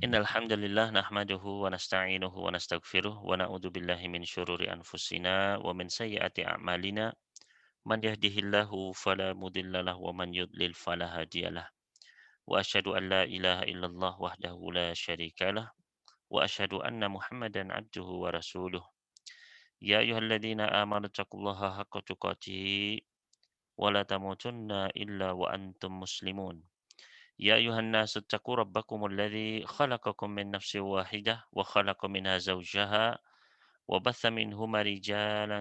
Innal hamdalillah nahmaduhu wa nasta'inuhu wa nastaghfiruh wa na'udzu billahi min syururi anfusina wa min sayyiati a'malina. Man yahdihillahu fala mudilla lahu wa man yudlil fala hadiyalah. Wa asyhadu an la ilaha illallah wahdahu la syarikalah wa asyhadu anna Muhammadan abduhu wa rasuluh. Ya ayyuhalladzina amanu taqullaha haqqa tuqatih wa la tamutunna illa wa antum muslimun. يا أيها الناس اتقوا ربكم الذي خلقكم من نفس واحدة وخلق منها زوجها وبث منهما رجالا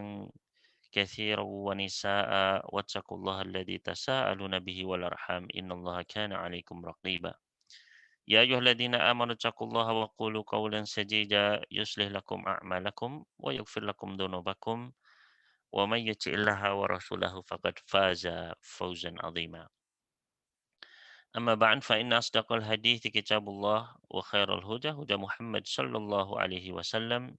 كثيرا ونساء واتقوا الله الذي تساءلون به والأرحام إن الله كان عليكم رقيبا يا أيها الذين آمنوا اتقوا الله وقولوا قولا سديدا يصلح لكم أعمالكم ويغفر لكم ذنوبكم ومن يطع الله ورسوله فقد فاز فوزا عظيما أما بعد فإن أصدق الحديث كتاب الله وخير الهدى هدى محمد صلى الله عليه وسلم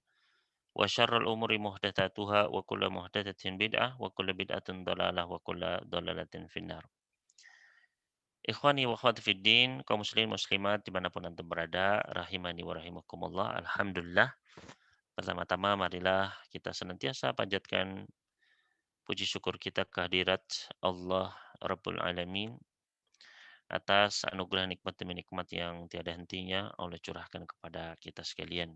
وشر الأمور محدثاتها وكل محدثة بدعة وكل بدعة ضلالة وكل ضلالة في النار. Ikhwani wa akhwati fiddin, kaum muslimin muslimat dimanapun antum berada, rahimani wa rahimakumullah. Alhamdulillah. Pertama-tama marilah kita senantiasa panjatkan puji syukur kita kehadirat Allah Rabbul Alamin atas anugerah nikmat demi nikmat yang tiada hentinya Allah curahkan kepada kita sekalian.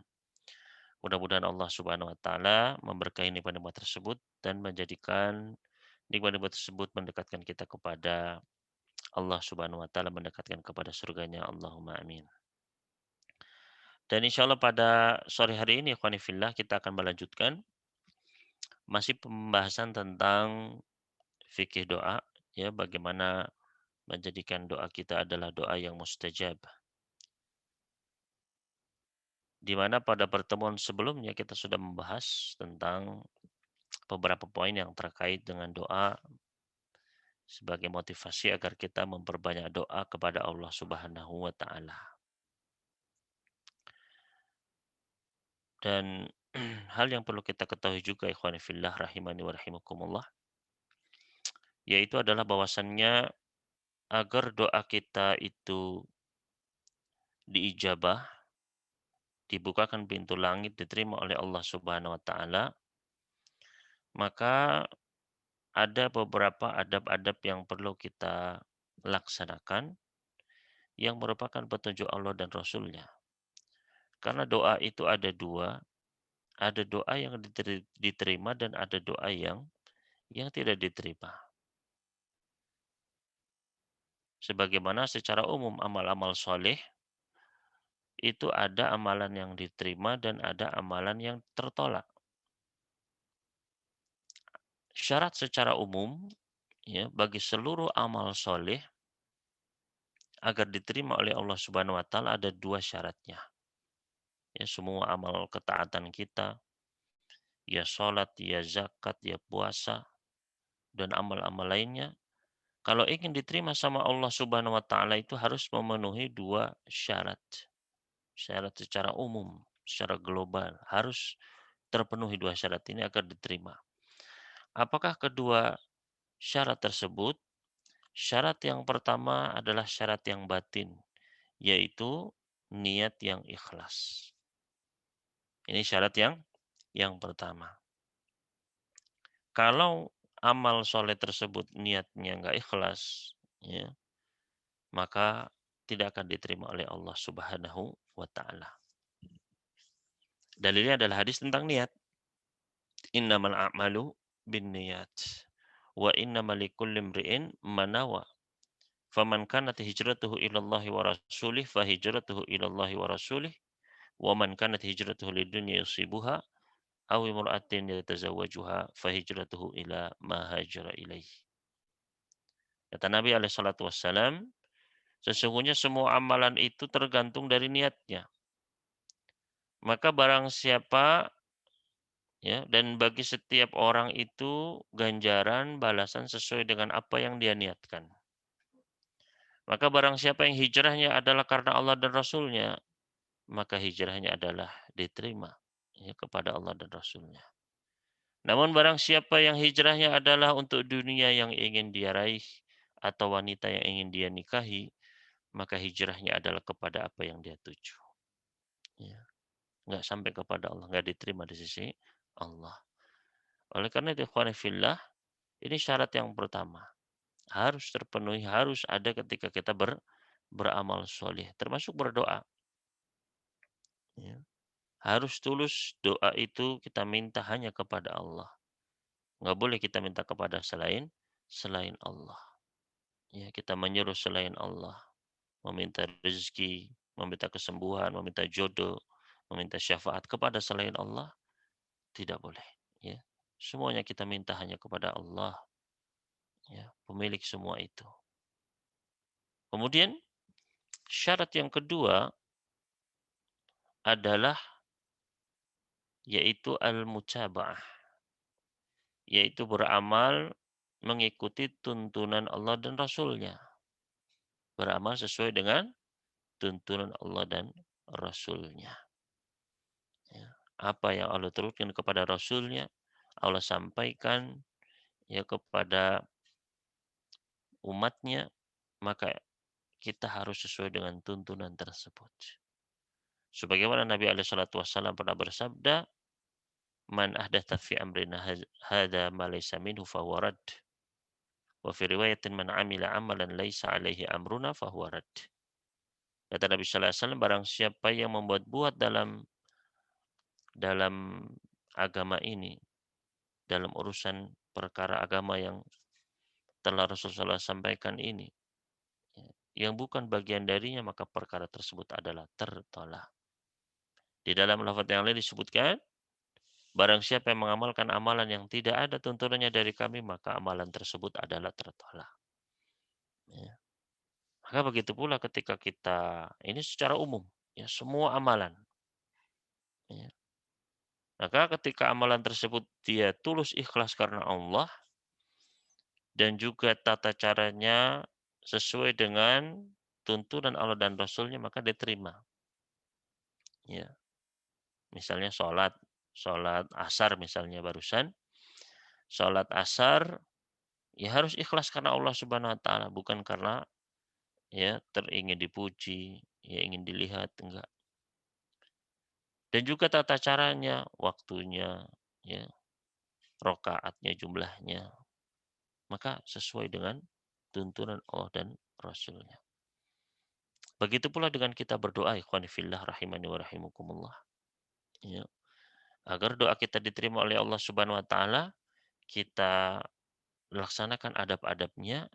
Mudah-mudahan Allah Subhanahu wa taala memberkahi nikmat-nikmat tersebut dan menjadikan nikmat-nikmat tersebut mendekatkan kita kepada Allah Subhanahu wa taala, mendekatkan kepada surganya. Allahumma amin. Dan insya Allah pada sore hari ini ikhwani fillah kita akan melanjutkan masih pembahasan tentang fikih doa, ya, bagaimana menjadikan doa kita adalah doa yang mustajab. Di mana pada pertemuan sebelumnya kita sudah membahas tentang beberapa poin yang terkait dengan doa sebagai motivasi agar kita memperbanyak doa kepada Allah Subhanahu wa taala. Dan hal yang perlu kita ketahui juga ikhwani fillah rahimani wa rahimakumullah, yaitu adalah bahwasannya agar doa kita itu diijabah, dibukakan pintu langit, diterima oleh Allah Subhanahu wa taala, maka ada beberapa adab-adab yang perlu kita laksanakan yang merupakan petunjuk Allah dan Rasul-Nya. Karena doa itu ada doa yang diterima dan ada doa yang tidak diterima. Sebagaimana secara umum amal-amal soleh itu ada amalan yang diterima dan ada amalan yang tertolak. Syarat secara umum, ya, bagi seluruh amal soleh agar diterima oleh Allah Subhanahu wa taala ada dua syaratnya. Ya, semua amal ketaatan kita, ya sholat, ya zakat, ya puasa, dan amal-amal lainnya, kalau ingin diterima sama Allah Subhanahu wa taala itu harus memenuhi dua syarat. Syarat secara umum, secara global harus terpenuhi dua syarat ini agar diterima. Apakah kedua syarat tersebut? Syarat yang pertama adalah syarat yang batin, yaitu niat yang ikhlas. Ini syarat yang pertama. Kalau amal soleh tersebut niatnya nggak ikhlas, ya, maka tidak akan diterima oleh Allah Subhanahu wa taala. Dalilnya adalah hadis tentang niat. Innamal a'malu binniyat wa innamal likulli imri'in ma nawa. Faman kanat hijratuhu ilallahi wa rasulih fa hijratuhu ilallahi wa rasulih wa man kanat hijratuhu lidunya yusibuha aw imra'atin yatazawwajuha fa hijratuhu ila ma hajara ilaih. Kata Nabi alaihi salatu wassalam, sesungguhnya semua amalan itu tergantung dari niatnya. Maka barang siapa, ya, dan bagi setiap orang itu ganjaran balasan sesuai dengan apa yang dia niatkan. Maka barang siapa yang hijrahnya adalah karena Allah dan Rasul-Nya, maka hijrahnya adalah diterima, ya, kepada Allah dan Rasul-Nya. Namun barang siapa yang hijrahnya adalah untuk dunia yang ingin dia raih atau wanita yang ingin dia nikahi, maka hijrahnya adalah kepada apa yang dia tuju. Ya, nggak sampai kepada Allah, nggak diterima di sisi Allah. Oleh karena itu ikhwani fillah, ini syarat yang pertama, harus terpenuhi, harus ada ketika kita beramal soleh, termasuk berdoa. Ya. Harus tulus doa itu kita minta hanya kepada Allah. Nggak boleh kita minta kepada selain Allah. Ya, kita menyuruh selain Allah, meminta rezeki, meminta kesembuhan, meminta jodoh, meminta syafaat kepada selain Allah, tidak boleh. Ya. Semuanya kita minta hanya kepada Allah, ya, pemilik semua itu. Kemudian syarat yang kedua adalah yaitu al-mutaba'ah, yaitu beramal mengikuti tuntunan Allah dan Rasulnya. Beramal sesuai dengan tuntunan Allah dan Rasulnya. Ya. Apa yang Allah turunkan kepada Rasulnya, Allah sampaikan ya kepada umatnya, maka kita harus sesuai dengan tuntunan tersebut. Sebagaimana Nabi SAW pernah bersabda, "Man ahdatha fi amrina hadza ma laysa minhu fahuwa rad." Wa fi riwayatin man amila amalan laisa alaihi amruna fahuwa rad. Kata Nabi sallallahu alaihi wasallam, barang siapa yang membuat-buat dalam agama ini, dalam urusan perkara agama yang telah Rasulullah sampaikan ini, ya, yang bukan bagian darinya, maka perkara tersebut adalah tertolak. Di dalam lafaz yang lain disebutkan, barang siapa yang mengamalkan amalan yang tidak ada tuntunannya dari kami, maka amalan tersebut adalah tertolak. Ya. Maka begitu pula ketika kita, ini secara umum, ya semua amalan. Ya. Maka ketika amalan tersebut dia tulus ikhlas karena Allah, dan juga tata caranya sesuai dengan tuntunan Allah dan Rasulnya, maka diterima. Ya, misalnya sholat asar misalnya barusan, sholat asar ya harus ikhlas karena Allah Subhanahu Wa Taala, bukan karena ya teringin dipuji, ya ingin dilihat, enggak. Dan juga tata caranya, waktunya, ya, rokaatnya, jumlahnya, maka sesuai dengan tuntunan Allah dan Rasulnya. Begitu pula dengan kita berdoa, ikhwani fillah rahimani wa rahimakumullah. Ya, agar doa kita diterima oleh Allah Subhanahu wa taala, kita laksanakan adab-adabnya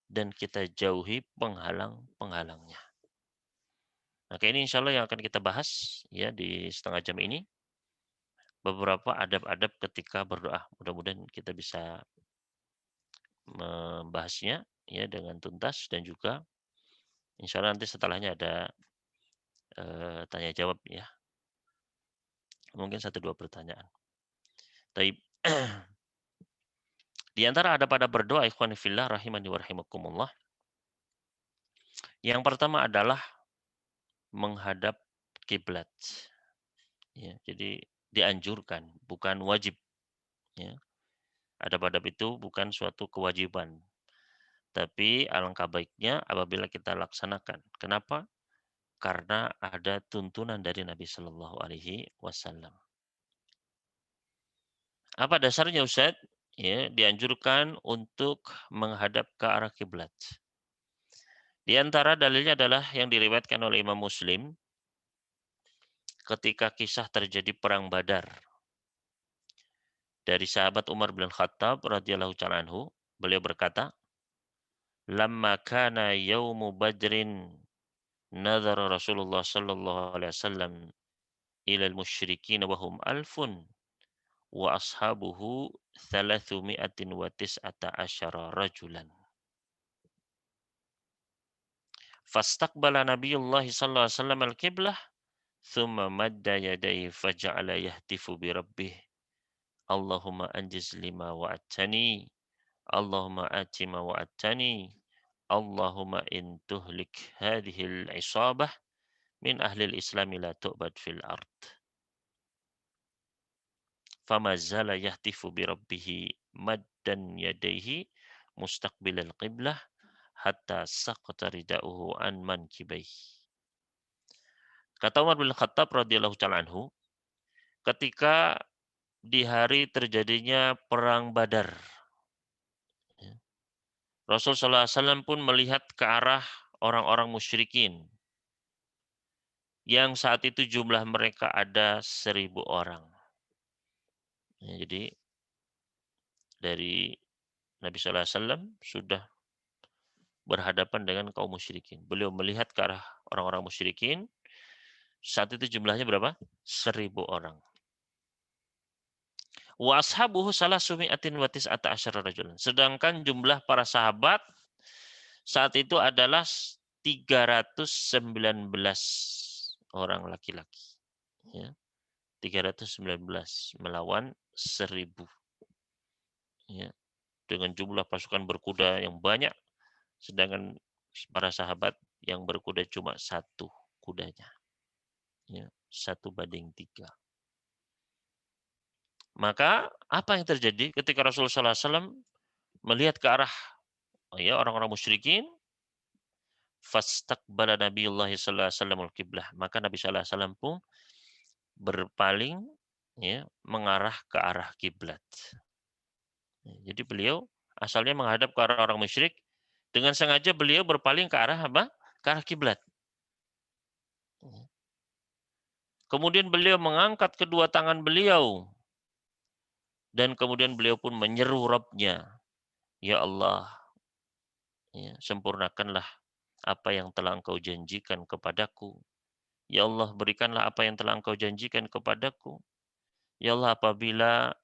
dan kita jauhi penghalang-penghalangnya. Nah, ini insya Allah yang akan kita bahas ya di setengah jam ini, beberapa adab-adab ketika berdoa. Mudah-mudahan kita bisa membahasnya ya dengan tuntas, dan juga insya Allah nanti setelahnya ada tanya jawab ya. Mungkin satu dua pertanyaan. Taib. Di antara adab-adab berdoa ikhwan fillah rahimani wa rahimakumullah. Yang pertama adalah menghadap kiblat. Ya, jadi dianjurkan, bukan wajib. Ya. Adab-adab itu bukan suatu kewajiban, tapi alangkah baiknya apabila kita laksanakan. Kenapa? Karena ada tuntunan dari Nabi Shallallahu Alaihi Wasallam. Apa dasarnya Ustaz? Ya, dianjurkan untuk menghadap ke arah kiblat. Di antara dalilnya adalah yang diriwayatkan oleh Imam Muslim ketika kisah terjadi perang Badar. Dari sahabat Umar bin Khattab radhiyallahu ta'ala anhu, beliau berkata, "Lamma kana yaumu Badrin, nadhara Rasulullah sallallahu alaihi wasallam ila al-musyrikin wa hum alfun wa ashabuhu 319 rajulan." Fastaqbala Nabiyullah sallallahu alaihi wasallam al-qiblah, thumma madda yadayhi faja'ala yahtifu bi rabbih, Allahumma anjiz lima wa'adtani, Allahumma ati ma wa'adtani, Allahumma in tuhlik hadhil isabah min ahlil islami la tu'bad fil ard. Fama zala yahtifu bi rabbihi maddan yadayhi mustaqbilal qiblah hatta saqata rida'uhu an mankibayhi. Kata Umar bin Khattab radhiyallahu taala anhu, ketika di hari terjadinya perang Badar, ya, Rasul sallallahu alaihi wasallam pun melihat ke arah orang-orang musyrikin yang saat itu jumlah mereka ada 1.000 orang. Ya, jadi dari Nabi sallallahu alaihi wasallam sudah berhadapan dengan kaum musyrikin. Beliau melihat ke arah orang-orang musyrikin, saat itu jumlahnya berapa? 1.000 orang. Wa ashabuhu salasumi'atin wa tis'ata asyara rajulan. Sedangkan jumlah para sahabat saat itu adalah 319 orang laki-laki. Ya, 319 melawan 1.000. Ya, dengan jumlah pasukan berkuda yang banyak, sedangkan para sahabat yang berkuda cuma satu kudanya. Ya, 1:3. Maka apa yang terjadi ketika Rasulullah SAW melihat ke arah orang-orang musyrikin, fastaqbala Nabiyullah sallallahu alaihi wasallam al-qiblah. Maka Nabi sallallahu alaihi wasallam pun berpaling, ya, mengarah ke arah kiblat. Jadi beliau asalnya menghadap ke arah orang musyrik, dengan sengaja beliau berpaling ke arah apa? Ke arah kiblat. Kemudian beliau mengangkat kedua tangan beliau dan kemudian beliau pun menyeru Rabb-Nya, "Ya Allah, ya, sempurnakanlah apa yang telah Engkau janjikan kepadaku. Ya Allah, berikanlah apa yang telah Engkau janjikan kepadaku. Ya Allah, apabila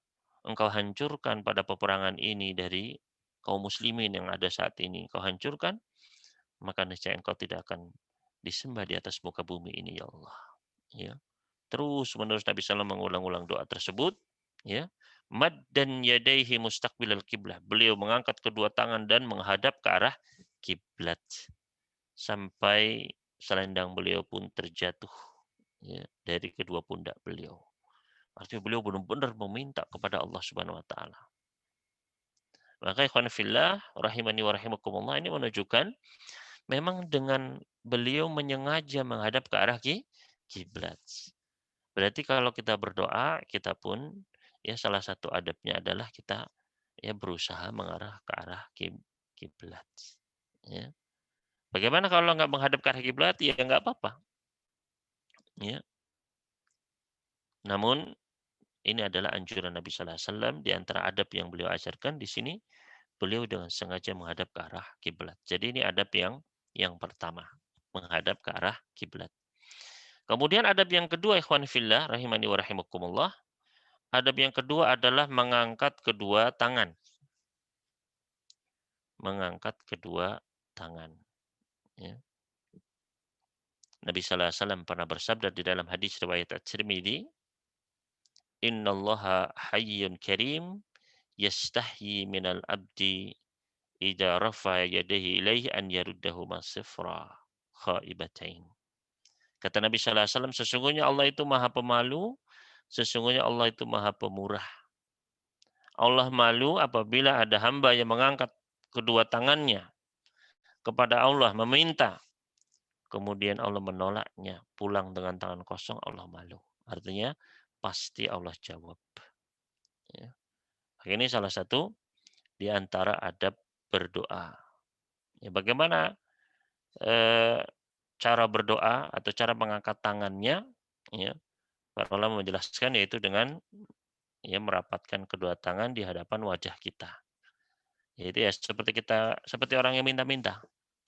Engkau hancurkan pada peperangan ini dari kaum muslimin yang ada saat ini, Engkau hancurkan, maka niscaya Engkau tidak akan disembah di atas muka bumi ini, ya Allah." Ya. Terus menerus Nabi SAW mengulang-ulang doa tersebut, ya. Maddan yadaihi mustaqbilal kiblah. Beliau mengangkat kedua tangan dan menghadap ke arah kiblat sampai selendang beliau pun terjatuh, ya, dari kedua pundak beliau. Artinya beliau benar-benar meminta kepada Allah Subhanahu wa taala. Maka ikhwan fillah rahimani wa rahimakumullah, ini menunjukkan memang dengan beliau menyengaja menghadap ke arah kiblat. Berarti kalau kita berdoa, kita pun, ya, salah satu adabnya adalah kita, ya, berusaha mengarah ke arah kiblat. Ya. Bagaimana kalau nggak menghadap ke arah kiblat? Ya nggak apa-apa. Ya. Namun ini adalah anjuran Nabi Sallallahu Alaihi Wasallam, di antara adab yang beliau ajarkan di sini, beliau dengan sengaja menghadap ke arah kiblat. Jadi ini adab yang pertama, menghadap ke arah kiblat. Kemudian adab yang kedua, ikhwan fillah rahimani wa rahimakumullah, adab yang kedua adalah mengangkat kedua tangan. Mengangkat kedua tangan. Ya. Nabi Sallallahu Alaihi Wasallam pernah bersabda di dalam hadis riwayat At-Tirmidzi, "Innallaha hayyun karim yastahyi minal abdi idza rafa'a yadayhi ilaihi an yaruddahuma sifra khaibatain." Kata Nabi Sallallahu Alaihi Wasallam, sesungguhnya Allah itu Maha Pemalu, sesungguhnya Allah itu Maha Pemurah. Allah malu apabila ada hamba yang mengangkat kedua tangannya kepada Allah meminta, kemudian Allah menolaknya, pulang dengan tangan kosong, Allah malu. Artinya pasti Allah jawab. Ya. Ini salah satu di antara adab berdoa. Ya, bagaimana cara berdoa atau cara mengangkat tangannya? Ya, para ulama menjelaskan yaitu dengan, ya, merapatkan kedua tangan di hadapan wajah kita. Yaitu, ya, seperti orang yang minta-minta,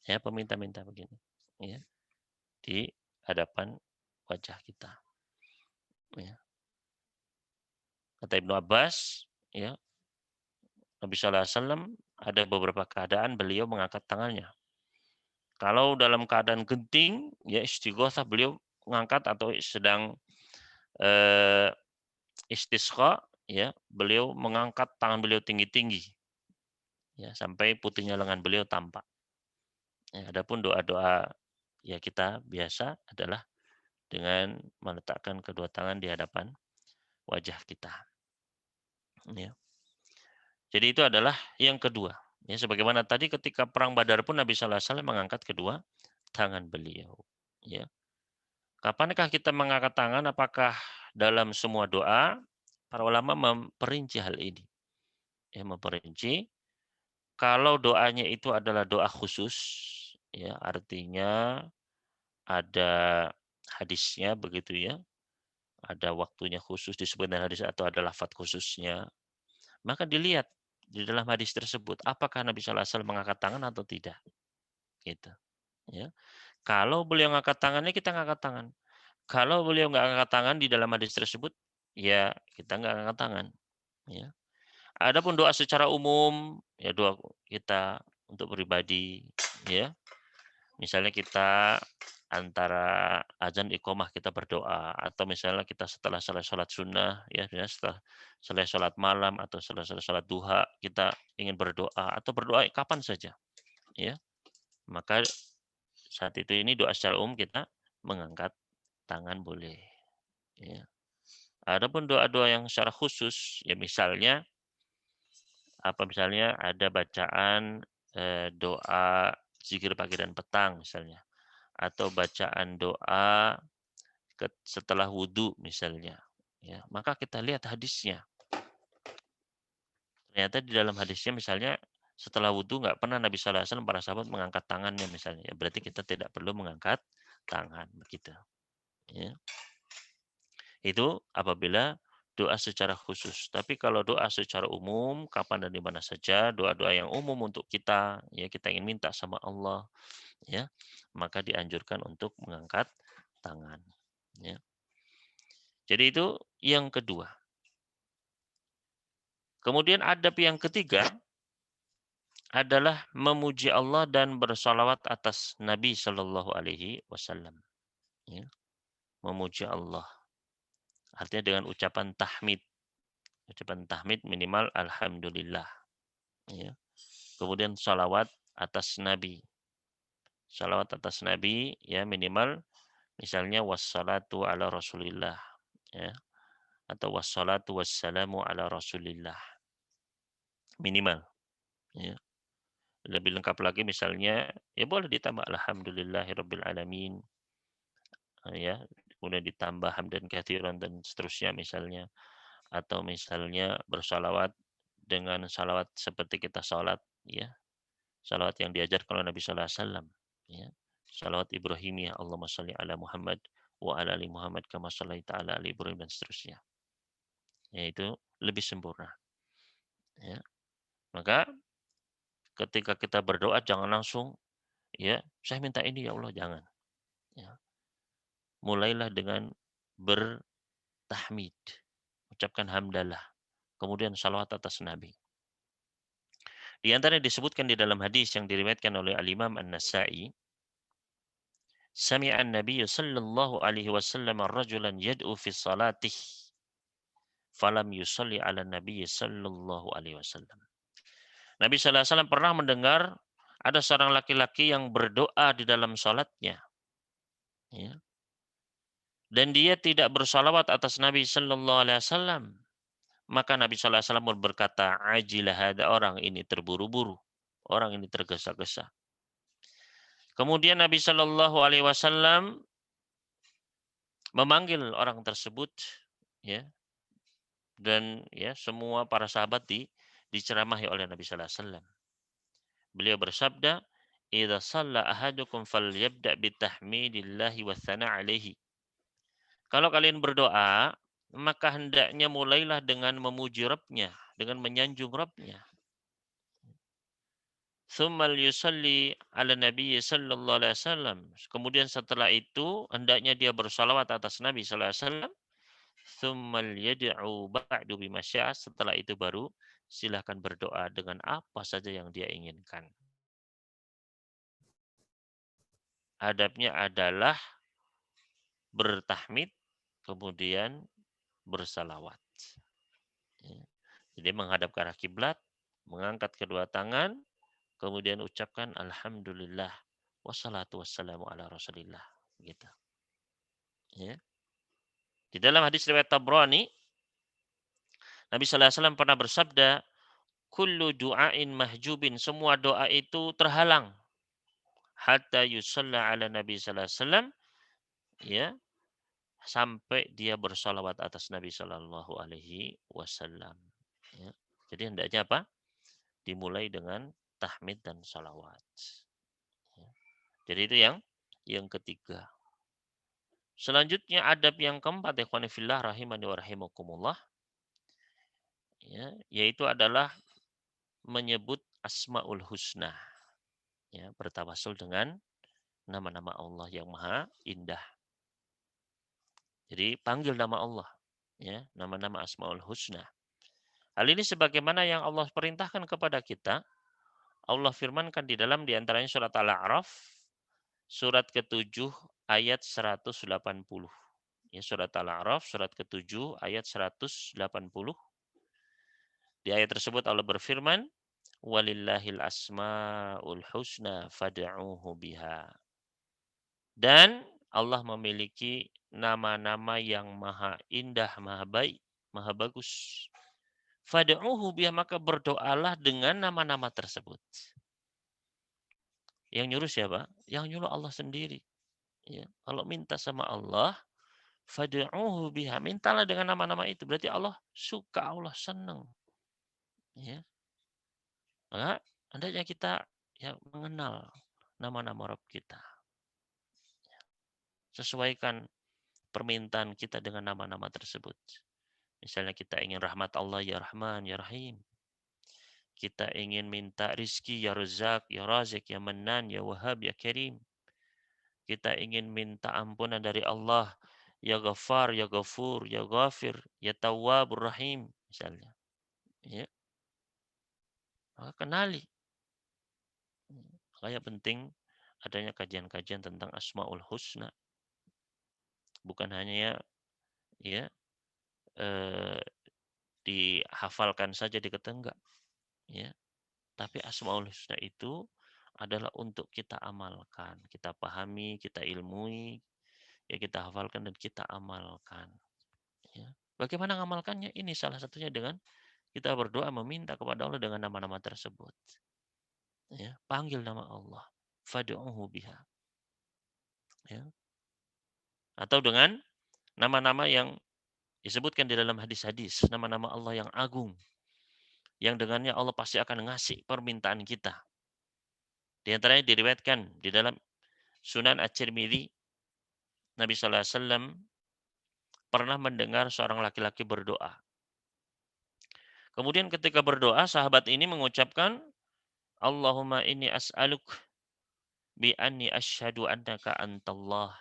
ya, peminta-minta begini, ya, di hadapan wajah kita. Ya. Kata Ibnu Abbas, ya, Nabi Sallallahu Alaihi Wasallam ada beberapa keadaan beliau mengangkat tangannya. Kalau dalam keadaan genting, ya, istighosah, beliau mengangkat, atau sedang istisqa, ya, beliau mengangkat tangan beliau tinggi-tinggi, ya, sampai putihnya lengan beliau tampak. Ya, adapun doa-doa, ya, kita biasa adalah dengan meletakkan kedua tangan di hadapan wajah kita. Ya. Jadi itu adalah yang kedua. Ya, sebagaimana tadi ketika perang Badar pun Nabi Sallallahu Alaihi Wasallam mengangkat kedua tangan beliau. Ya. Kapankah kita mengangkat tangan? Apakah dalam semua doa? Para ulama memperinci hal ini. Ya, memperinci kalau doanya itu adalah doa khusus, ya artinya ada hadisnya begitu ya, ada waktunya khusus disebutkan hadis atau ada lafadz khususnya, maka dilihat di dalam hadis tersebut apakah Nabi Sallallahu Alaihi Wasallam mengangkat tangan atau tidak, gitu. Ya, kalau beliau ngangkat tangannya kita ngangkat tangan. Kalau beliau nggak angkat tangan di dalam hadis tersebut, ya kita nggak angkat tangan. Ya. Adapun doa secara umum, ya doa kita untuk pribadi, ya. Misalnya kita antara azan iqomah kita berdoa, atau misalnya kita setelah selesai sholat sunnah, ya setelah selesai sholat malam atau selesai sholat duha, kita ingin berdoa atau berdoa kapan saja, ya. Maka saat itu ini doa secara umum kita mengangkat tangan boleh. Ya. Adapun doa-doa yang secara khusus, ya misalnya ada bacaan doa zikir pagi dan petang misalnya, atau bacaan doa setelah wudhu misalnya, ya maka kita lihat hadisnya. Ternyata di dalam hadisnya misalnya setelah wudhu nggak pernah Nabi Sallallahu Alaihi Wasallam para sahabat mengangkat tangannya misalnya, ya berarti kita tidak perlu mengangkat tangan begitu. Ya. Itu apabila doa secara khusus. Tapi kalau doa secara umum, kapan dan di mana saja, doa-doa yang umum untuk kita, ya kita ingin minta sama Allah, ya, maka dianjurkan untuk mengangkat tangan. Ya. Jadi itu yang kedua. Kemudian adab yang ketiga adalah memuji Allah dan bersalawat atas Nabi Shallallahu Alaihi Wasallam. Ya. Memuji Allah. Artinya dengan ucapan tahmid. Ucapan tahmid minimal alhamdulillah. Ya. Kemudian salawat atas Nabi. Salawat atas Nabi ya minimal misalnya wassalatu ala Rasulillah ya atau wassalatu wassalamu ala Rasulillah. Minimal ya. Lebih lengkap lagi misalnya ya boleh ditambah alhamdulillahirabbil alamin ya. Kemudian ditambah hamdan katsiran dan seterusnya misalnya atau misalnya bersalawat dengan salawat seperti kita salat ya. Salawat yang diajarkan oleh Nabi sallallahu alaihi wasallam ya. Salawat Ibrahimiyah Allahumma shalli ala Muhammad wa ala ali Muhammad kama shallaita ala ali Ibrahim dan seterusnya. Yaitu lebih sempurna. Ya. Maka ketika kita berdoa jangan langsung ya, saya minta ini ya Allah, jangan. Ya. Mulailah dengan bertahmid, ucapkan hamdalah, kemudian salawat atas Nabi. Di antara disebutkan di dalam hadis yang diriwayatkan oleh Al-Imam An-Nasa'i, Sami'an Nabi sallallahu alaihi wasallam rajulan yad'u fi salatih falam yusalli ala Nabi sallallahu alaihi wasallam. Nabi sallallahu alaihi wasallam pernah mendengar ada seorang laki-laki yang berdoa di dalam salatnya. Ya. Dan dia tidak bersalawat atas Nabi sallallahu alaihi wasallam. Maka Nabi sallallahu alaihi wasallam berkata, "Ajilah hada, orang ini terburu-buru, orang ini tergesa-gesa." Kemudian Nabi sallallahu alaihi wasallam memanggil orang tersebut ya dan ya semua para sahabat diceramahi oleh Nabi sallallahu alaihi wasallam. Beliau bersabda, "Idza shalla ahadukum falyabda bitahmidillahi wa tsana 'alaihi." Kalau kalian berdoa, maka hendaknya mulailah dengan memuji Rabb-nya, dengan menyanjung Rabb-nya. Tsummal yusalli 'ala Nabi sallallahu alaihi wasallam. Kemudian setelah itu hendaknya dia bersalawat atas Nabi sallallahu alaihi wasallam. Tsummal yad'u ba'du bima syaa. Setelah itu baru silahkan berdoa dengan apa saja yang dia inginkan. Adabnya adalah bertahmid, kemudian bersalawat. Ya. Jadi menghadap ke arah kiblat, mengangkat kedua tangan, kemudian ucapkan alhamdulillah wassalatu wassalamu ala Rasulillah. Gitu. Ya. Di dalam hadis riwayat Tabrani, Nabi sallallahu alaihi wasallam pernah bersabda, kullu du'ain mahjubin, semua doa itu terhalang hatta yusalla ala Nabi sallallahu alaihi wasallam, ya, sampai dia bersalawat atas Nabi Shallallahu Alaihi Wasallam. Ya. Jadi hendaknya apa? Dimulai dengan tahmid dan salawat. Ya. Jadi itu yang ketiga. Selanjutnya adab yang keempat, ikhwan fillah rahimani wa rahimakumullah, ya, yaitu adalah menyebut asmaul husna, ya, bertawasul dengan nama-nama Allah yang maha indah. Jadi panggil nama Allah, ya, nama-nama asmaul husna. Hal ini sebagaimana yang Allah perintahkan kepada kita. Allah firmankan di dalam diantaranya surat Al-A'raf, surat ke-7 ayat 180. Ya, surat Al-A'raf, surat ke-7 ayat 180. Di ayat tersebut Allah berfirman, walillahil asmaul husna fad'uuhu biha. Dan Allah memiliki nama-nama yang maha indah, maha baik, maha bagus. Fad'uuhu biha, maka berdoalah dengan nama-nama tersebut. Yang nyuruh siapa? Yang nyuruh Allah sendiri. Ya. Kalau minta sama Allah, fad'uuhu biha, mintalah dengan nama-nama itu. Berarti Allah suka, Allah senang. Ya. Maka hendaknya kita ya mengenal nama-nama Rabb kita. Sesuaikan permintaan kita dengan nama-nama tersebut. Misalnya kita ingin rahmat Allah, ya Rahman, ya Rahim. Kita ingin minta rizki, ya Razak, ya Razik, ya Mannan, ya Wahhab, ya Karim. Kita ingin minta ampunan dari Allah, ya Ghaffar, ya Ghafur, ya Ghafir, ya Tawwabur Rahim, misalnya. Ya, maka kenali. Makanya penting adanya kajian-kajian tentang Asmaul Husna. Bukan hanya ya eh, dihafalkan saja di enggak, ya. Tapi Asmaul Husna itu adalah untuk kita amalkan, kita pahami, kita ilmui, ya kita hafalkan dan kita amalkan. Ya. Bagaimana ngamalkannya? Ini salah satunya dengan kita berdoa meminta kepada Allah dengan nama-nama tersebut. Ya, panggil nama Allah. Fad'uhu biha. Ya. Atau dengan nama-nama yang disebutkan di dalam hadis-hadis, nama-nama Allah yang agung, yang dengannya Allah pasti akan ngasih permintaan kita. Di antaranya diriwayatkan di dalam Sunan At-Tirmidzi, Nabi sallallahu alaihi wasallam pernah mendengar seorang laki-laki berdoa. Kemudian ketika berdoa, sahabat ini mengucapkan, Allahumma inni as'aluk bi anni asyhadu annaka antallah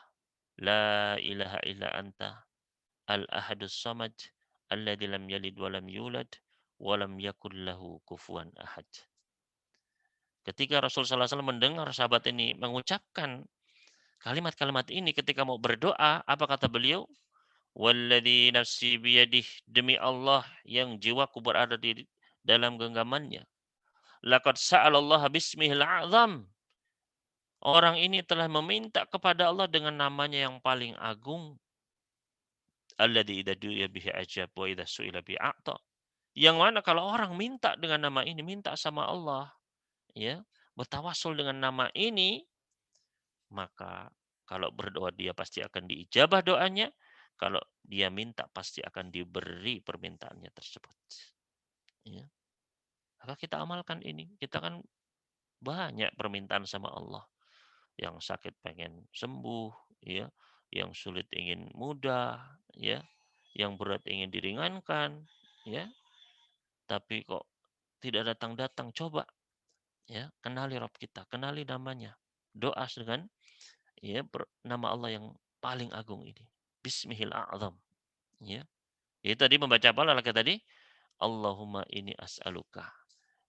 la ilaha illa anta al-ahadus samad alladzi lam yalid wa lam yulad wa lam yakul lahu kufuwan ahad. Ketika Rasulullah SAW mendengar sahabat ini mengucapkan kalimat-kalimat ini ketika mau berdoa, apa kata beliau? Walladzi nafsi biyadih, demi Allah yang jiwaku berada di dalam genggamannya. Laqad sa'alallaha bismihil a'zam. Orang ini telah meminta kepada Allah dengan namanya yang paling agung. Alladzi idza du'iya bihi ajab wa idza su'ila bihi a'ta. Yang mana kalau orang minta dengan nama ini, minta sama Allah, ya, bertawasul dengan nama ini, maka kalau berdoa dia pasti akan diijabah doanya. Kalau dia minta pasti akan diberi permintaannya tersebut. Ya. Maka kita amalkan ini. Kita kan banyak permintaan sama Allah. Yang sakit pengen sembuh, ya. Yang sulit ingin mudah, ya. Yang berat ingin diringankan, ya. Tapi kok tidak datang-datang, coba ya, kenali Rabb kita, kenali namanya. Doa dengan ya nama Allah yang paling agung ini. Bismihil a'zam. Ya. Itu tadi membaca apa lagi tadi? Allahumma ini as'aluka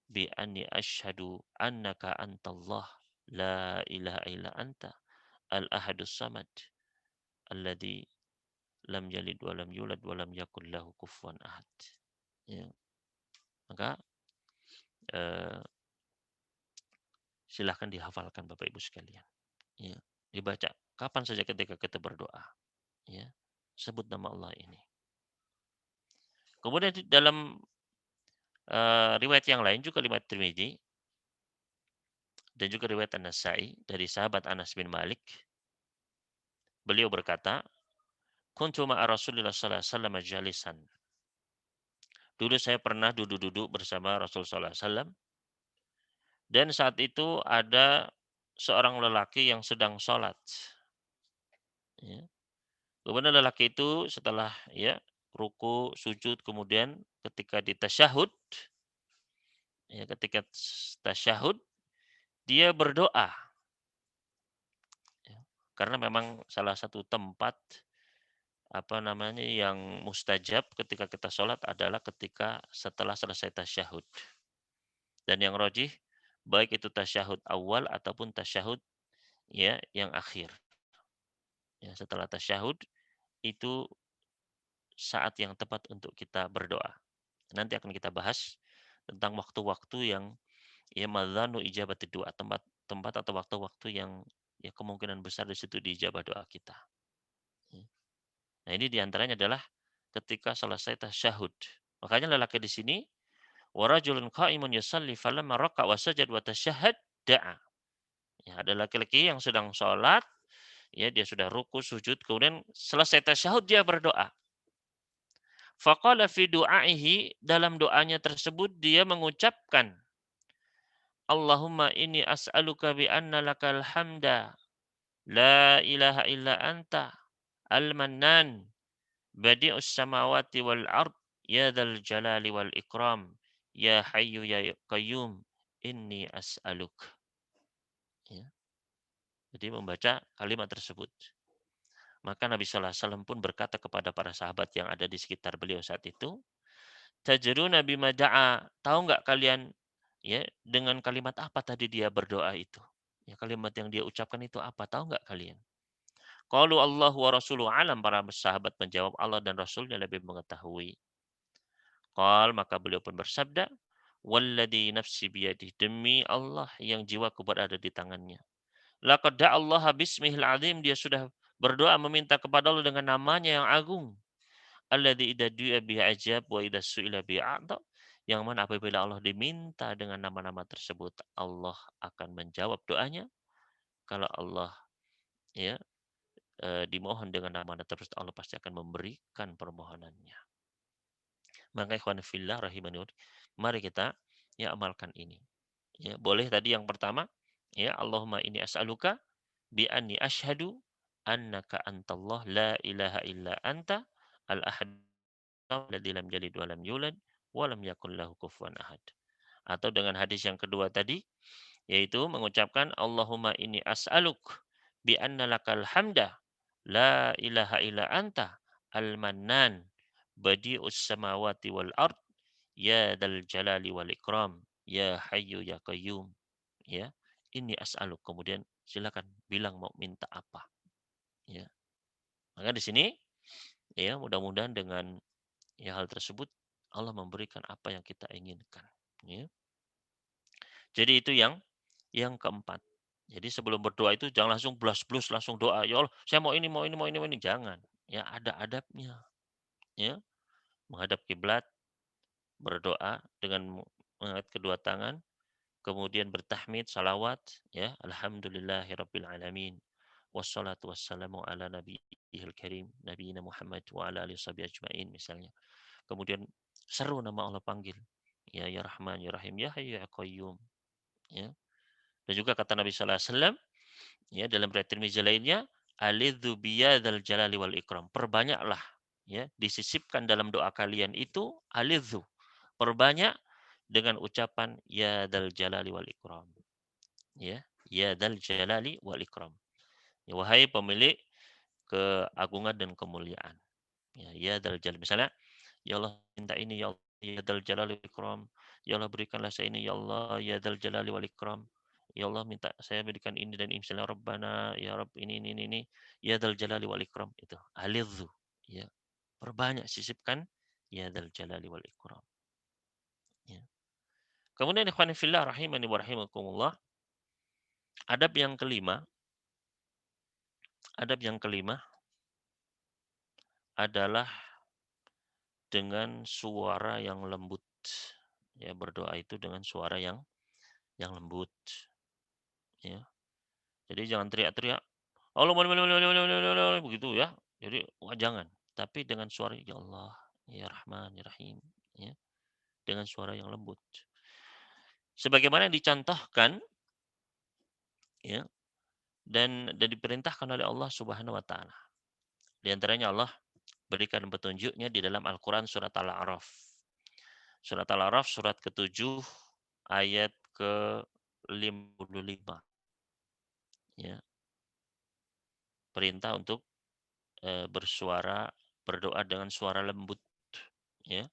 bi anni asyhadu annaka antallah la ilaha illa anta al-ahadus samad alladzi lam yalid wa lam yulad wa lam yakul lahu kufuwan ahad. Ya. Maka eh, silahkan dihafalkan Bapak Ibu sekalian. Ya. Dibaca kapan saja ketika kita berdoa. Ya. Sebut nama Allah ini. Kemudian di dalam riwayat yang lain juga riwayat Tirmidzi dan juga riwayat An-Nasa'i dari sahabat Anas bin Malik, beliau berkata, kuntu ma'a Rasulillah sallallahu alaihi wasallam jalisan. Dulu saya pernah duduk-duduk bersama Rasul sallallahu alaihi wasallam dan saat itu ada seorang lelaki yang sedang sholat. Ya. Kemudian lelaki itu setelah ya ruku, sujud, kemudian ketika di tasyahud, ya ketika tasyahud dia berdoa. Ya. Karena memang salah satu tempat apa namanya yang mustajab ketika kita sholat adalah ketika setelah selesai tasyahud. Dan yang rojih baik itu tasyahud awal ataupun tasyahud ya yang akhir. Ya, setelah tasyahud itu saat yang tepat untuk kita berdoa. Nanti akan kita bahas tentang waktu-waktu yang ya madzanu ijabati doa, tempat atau waktu-waktu yang ya kemungkinan besar di situ diijabah doa kita. Ya. Nah, ini diantaranya adalah ketika selesai tasyahud. Makanya lelaki di sini wa rajulun qa'imun yusalli falamma raka'a wa sajad wa tasyahhad da'a. Ya, ada laki-laki yang sedang sholat, ya dia sudah ruku, sujud, kemudian selesai tasyahud dia berdoa. Faqala fi du'aihi, dalam doanya tersebut dia mengucapkan, Allahumma inni as'aluka bi anna lakal hamda, la ilaha illa anta, al-mannan, badi'us samawati wal ard, ya dzal jalali wal ikram, ya hayyu ya qayyum, inni as'aluk. Ya. Jadi membaca kalimat tersebut. Maka Nabi sallallahu alaihi wasallam pun berkata kepada para sahabat yang ada di sekitar beliau saat itu, tajruna bima da'a, tahu nggak kalian ya dengan kalimat apa tadi dia berdoa itu? Ya kalimat yang dia ucapkan itu apa? Tahu nggak kalian? Qalu Allah wa rasuluhu alam, para sahabat menjawab Allah dan Rasulnya lebih mengetahui. Maka beliau pun bersabda, walladzi nafsi biyadihi, demi Allah yang jiwaku berada di tangannya. Laqad da'allaha bismihil azim, dia sudah berdoa meminta kepada Allah dengan namanya yang agung. Alladzi idza du'a bihi ajab wa idza su'ila bihi a'ta. Yang mana apabila Allah diminta dengan nama-nama tersebut, Allah akan menjawab doanya. Kalau Allah ya dimohon dengan nama tersebut, Allah pasti akan memberikan permohonannya. Maka ikhwan fillah rahimani, mari kita ya amalkan ini. Ya, boleh tadi yang pertama, ya Allahumma inni as'aluka bi anni asyhadu annaka antallah la ilaha illa anta al-ahad alladzi lam yalid wa lam yulad wa lam yakul lahu kufuwan ahad. Atau dengan hadis yang kedua tadi, yaitu mengucapkan Allahumma inni as'aluk bi anna lakal hamda la ilaha illa anta al-mannan badi'us samawati wal ard, ya dal jalali wal ikram, ya hayyu ya qayyum. Ya, ini as'aluk. Kemudian silakan bilang mau minta apa. Ya. Maka di sini ya mudah-mudahan dengan ya hal tersebut Allah memberikan apa yang kita inginkan. Ya. Jadi itu yang keempat. Jadi sebelum berdoa itu jangan langsung blas-blus langsung doa. Ya Allah, saya mau ini, mau ini, mau ini, mau ini. Jangan. Ya ada adabnya. Ya, menghadap kiblat, berdoa dengan mengangkat kedua tangan, kemudian bertahmid, salawat, ya, alhamdulillahirabbil alamin. Wassalatu wassalamu ala nabiyil karim, nabiyina Muhammad wa ala alihi washabihi ajmain misalnya. Kemudian seru nama Allah panggil. Ya ya Rahman ya Rahim ya Hayyu ya Qayyum. Ya. Dan juga kata Nabi sallallahu alaihi wasallam ya dalam riwayat Tirmizi lainnya, alidzu biyadzal jalali wal ikram. Perbanyaklah ya disisipkan dalam doa kalian itu alidzu. Perbanyak dengan ucapan ya dzal jalali wal ikram. Ya dzal jalali wal ikram. Ya, wahai pemilik keagungan dan kemuliaan. Ya dzal jalali. Misalnya, ya Allah minta ini ya Allah, ya dzal jalali wal ikram. Ya Allah berikanlah saya ini ya Allah, ya dzal jalali wal ikram. Ya Allah minta saya berikan ini dan ini, misalnya Rabbana ya Rabb ini ya dzal jalali wal ikram, itu alidzu ya. Perbanyak sisipkan ya dzal jalali wal ikram. Ya. Kemudian ikhwan fillah rahimani wa rahimakumullah, adab yang kelima, adab yang kelima adalah dengan suara yang lembut. Ya, berdoa itu dengan suara yang lembut, ya. Jadi jangan teriak-teriak, Allah begitu ya. Jadi jangan, tapi dengan suara ya Allah, ya Rahman, ya Rahim, ya, dengan suara yang lembut. Sebagaimana dicontohkan ya dan diperintahkan oleh Allah Subhanahu wa taala. Di antaranya Allah berikan petunjuknya di dalam Al-Qur'an surat Al-A'raf. Surat Al-A'raf surat ke-7 ayat ke-55 ya. Perintah untuk berdoa dengan suara lembut ya.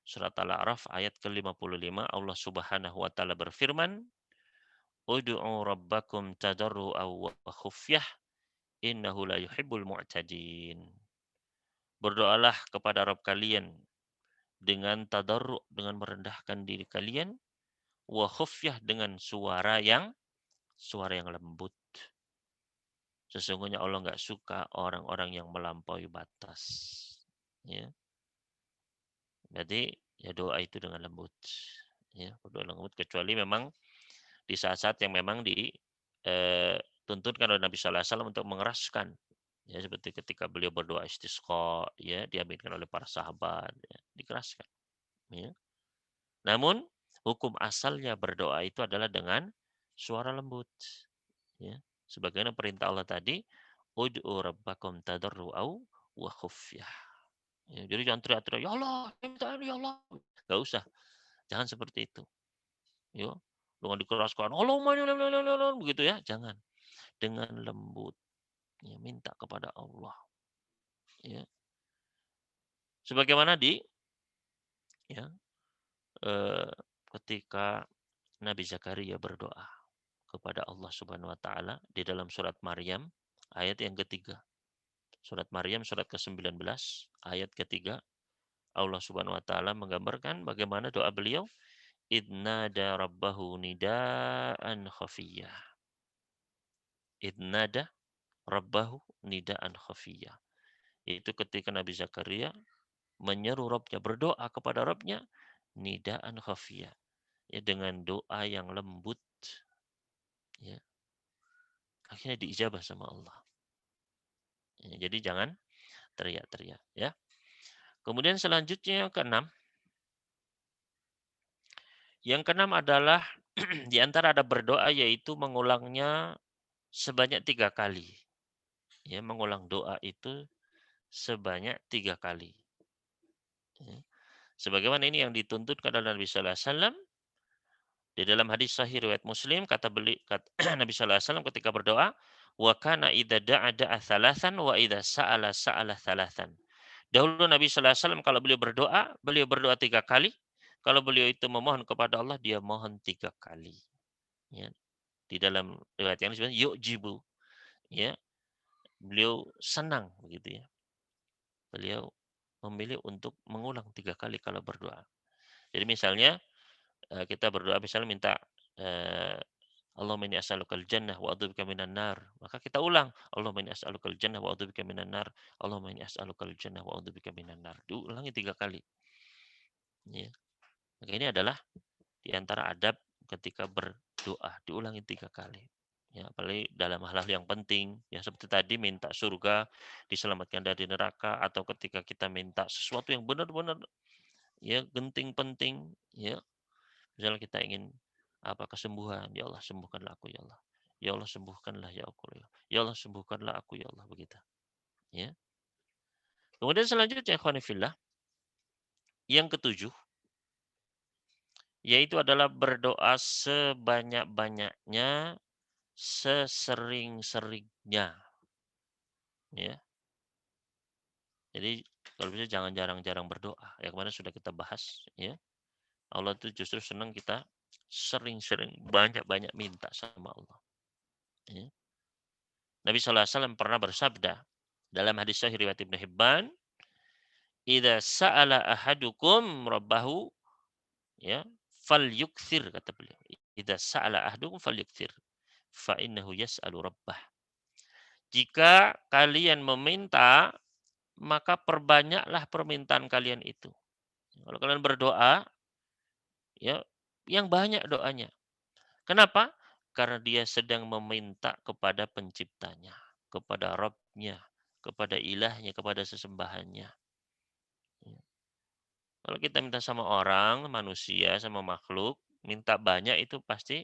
Surat Al-A'raf ayat ke-55 Allah Subhanahu wa taala berfirman, "Ud'u rabbakum tadarru'an wa khufyah innahu la yuhibbul mu'tadin." Berdoalah kepada Rabb kalian dengan tadarru' dengan merendahkan diri kalian, wa khufyah dengan suara yang lembut. Sesungguhnya Allah nggak suka orang-orang yang melampaui batas. Ya, jadi ya doa itu dengan lembut. Ya, berdoa dengan lembut kecuali memang di saat-saat yang memang tuntunkan oleh Nabi Sallallahu Alaihi Wasallam untuk mengeraskan. Ya, seperti ketika beliau berdoa istisqa, ya, diaminkan oleh para sahabat, ya, dikeraskan. Ya. Namun hukum asalnya berdoa itu adalah dengan suara lembut. Ya. Sebagaimana perintah Allah tadi, ud'u rabbakum tadarru'au wa khufyah. Ya, jadi jangan teriak-teriak, ya Allah, saya minta ini, ya Allah. Gak usah, jangan seperti itu. Ya, dengan dikeraskan, Allah, begitu ya, jangan. Dengan lembut, ya, minta kepada Allah. Ya. Sebagaimana ya, eh, ketika Nabi Zakaria berdoa kepada Allah Subhanahu wa taala di dalam surat Maryam ayat yang ketiga. Surat Maryam surat ke-19 ayat ketiga. Allah Subhanahu wa taala menggambarkan bagaimana doa beliau, idnada rabbahu nidaan khafiyah. Idnada rabbahu nidaan khafiyah. Itu ketika Nabi Zakaria menyeru Rabbnya, berdoa kepada Rabbnya, nidaan khafiyah. Ya, dengan doa yang lembut. Ya, akhirnya diijabah sama Allah. Ya, jadi jangan teriak-teriak. Ya. Kemudian selanjutnya yang keenam. Yang keenam adalah di antara ada berdoa yaitu mengulangnya sebanyak 3 kali. Ya, mengulang doa itu sebanyak 3 kali. Ya. Sebagaimana ini yang dituntutkan oleh Nabi Sallallahu Alaihi Wasallam di dalam hadis sahih riwayat Muslim kata Nabi Sallallahu Alaihi Wasallam ketika berdoa, wa kana idza da'a da'a thalathan wa idza sa'ala sa'ala thalathan. Dahulu Nabi Sallallahu Alaihi Wasallam kalau beliau berdoa 3 kali. Kalau beliau itu memohon kepada Allah, dia mohon 3 kali. Ya. Di dalam riwayat yang disebut yu'jibu. Ya, beliau senang begitu ya. Beliau memilih untuk mengulang 3 kali kalau berdoa. Jadi misalnya kita berdoa misalnya minta eh, Allahumma inni as'alukal jannah wa a'udzubika minan nar. Maka kita ulang, Allahumma inni as'alukal jannah wa a'udzubika minan nar. Allahumma inni as'alukal jannah wa a'udzubika minan nar. Diulangi 3 kali. Ya. Maka ini adalah di antara adab ketika berdoa, diulangi 3 kali. Ya, apalagi dalam hal-hal yang penting, ya seperti tadi minta surga, diselamatkan dari neraka, atau ketika kita minta sesuatu yang benar-benar ya genting penting, ya. Misalnya kita ingin apa kesembuhan, ya Allah sembuhkanlah aku ya Allah. Ya Allah sembuhkanlah ya aku ya. Ya Allah sembuhkanlah aku ya Allah begitu. Ya. Kemudian selanjutnya ikhwan fillah, yang ketujuh yaitu adalah berdoa sebanyak-banyaknya, sesering-seringnya. Ya. Jadi kalau bisa jangan jarang-jarang berdoa. Ya kemarin sudah kita bahas. Ya. Allah itu justru senang kita sering-sering banyak-banyak minta sama Allah. Ya. Nabi SAW pernah bersabda dalam hadis sahih riwayat Ibnu Hibban, "Idza sa'ala ahadukum rabbahu ya, falyukthir," kata beliau. "Idza sa'ala ahadukum falyukthir, fa innahu yas'alu rabbah." Jika kalian meminta, maka perbanyaklah permintaan kalian itu. Kalau kalian berdoa, ya, yang banyak doanya. Kenapa? Karena dia sedang meminta kepada penciptanya, kepada Rabb-nya, kepada ilahnya, kepada sesembahannya. Ya. Kalau kita minta sama orang, manusia, sama makhluk, minta banyak itu pasti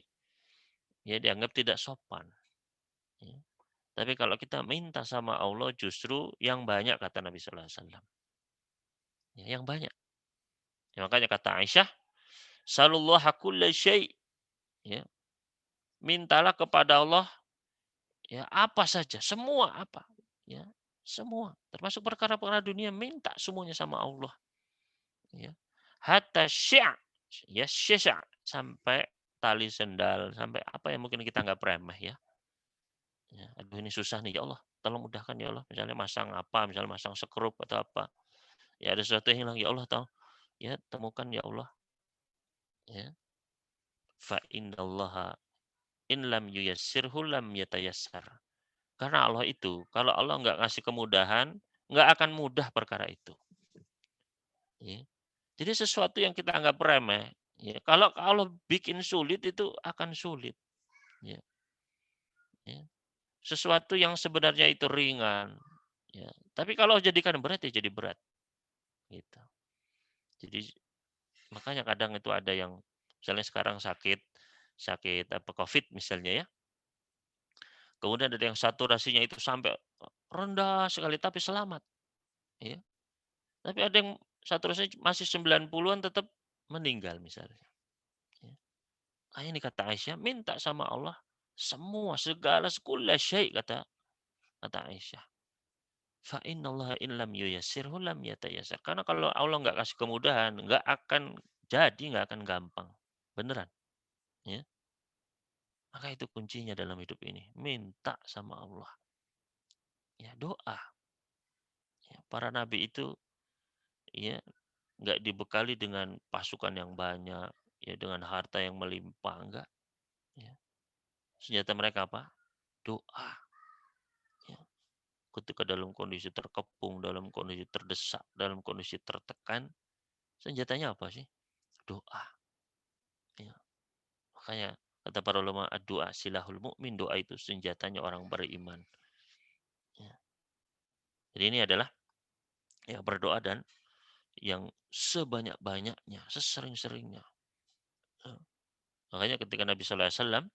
ya dianggap tidak sopan. Ya. Tapi kalau kita minta sama Allah justru yang banyak kata Nabi Sallallahu Alaihi Wasallam. Ya, yang banyak. Ya, makanya kata Aisyah, "Sallallahu kulla syai'." Ya, mintalah kepada Allah ya apa saja, semua apa, ya, semua. Termasuk perkara-perkara dunia minta semuanya sama Allah, ya. Hatta ya sampai tali sendal, sampai apa yang mungkin kita anggap remeh ya. Ya, aduh ini susah nih ya Allah, tolong mudahkan ya Allah. Misalnya masang apa, misalnya masang sekrup atau apa. Ya ada sesuatu yang hilang ya Allah tahu. Ya temukan ya Allah. Ya. Fa innallaha in lam yuyassirhu lam yatayassar. Karena Allah itu, kalau Allah nggak ngasih kemudahan, nggak akan mudah perkara itu. Ya. Jadi sesuatu yang kita anggap remeh, ya, kalau Allah bikin sulit itu akan sulit. Ya. Ya. Sesuatu yang sebenarnya itu ringan, ya. Tapi kalau jadikan berat ya jadi berat. Gitu. Jadi makanya kadang itu ada yang misalnya sekarang sakit, sakit apa COVID misalnya ya. Kemudian ada yang saturasinya itu sampai rendah sekali tapi selamat, ya. Tapi ada yang saturasinya masih 90-an tetap meninggal misalnya, ya. Ini kata Aisyah, minta sama Allah semua, segala kulla syai' kata Aisyah. Fa innallaha in lam yuyassirhu lam yatayassar. Karena kalau Allah nggak kasih kemudahan, nggak akan jadi, nggak akan gampang. Beneran, ya. Maka itu kuncinya dalam hidup ini, minta sama Allah. Ya, doa. Ya, para nabi itu ya nggak dibekali dengan pasukan yang banyak, ya dengan harta yang melimpah, enggak. Ya. Senjata mereka apa? Doa. Ya. Ketika dalam kondisi terkepung, dalam kondisi terdesak, dalam kondisi tertekan, senjatanya apa sih? Doa. Ya. Makanya kata para ulama, doa silahul mukmin, doa itu senjatanya orang beriman. Ya. Jadi ini adalah ya berdoa dan yang sebanyak-banyaknya, sesering-seringnya. Ya. Makanya ketika Nabi Sallallahu Alaihi Wasallam,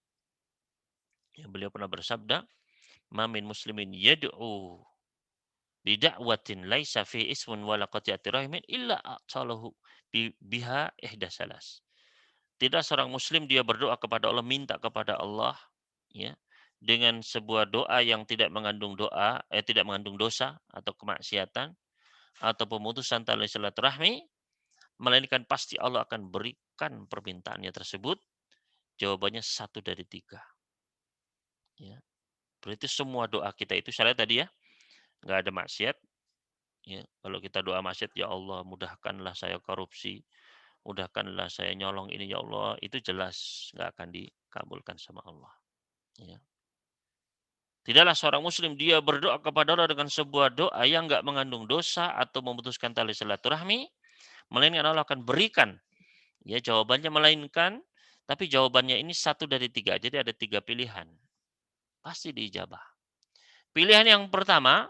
ya, beliau pernah bersabda, "Mamin muslimin yad'u bida'watin laisa fi ismun wala qati'ati rahimin illa a'talahu biha ihdasalas." Tidak seorang muslim dia berdoa kepada Allah, minta kepada Allah, ya, dengan sebuah doa yang tidak mengandung tidak mengandung dosa atau kemaksiatan atau pemutusan tali silaturahmi, melainkan pasti Allah akan berikan permintaannya tersebut. Jawabannya satu dari tiga. Ya. Berarti semua doa kita itu syariat tadi ya, nggak ada maksiat. Ya. Kalau kita doa maksiat, ya Allah mudahkanlah saya korupsi, mudahkanlah saya nyolong ini ya Allah, itu jelas nggak akan dikabulkan sama Allah. Ya. Tidaklah seorang muslim dia berdoa kepada Allah dengan sebuah doa yang nggak mengandung dosa atau memutuskan tali silaturahmi, melainkan Allah akan berikan. Ya jawabannya melainkan, tapi jawabannya ini satu dari tiga. Jadi ada tiga pilihan. Pasti diijabah. Pilihan yang pertama,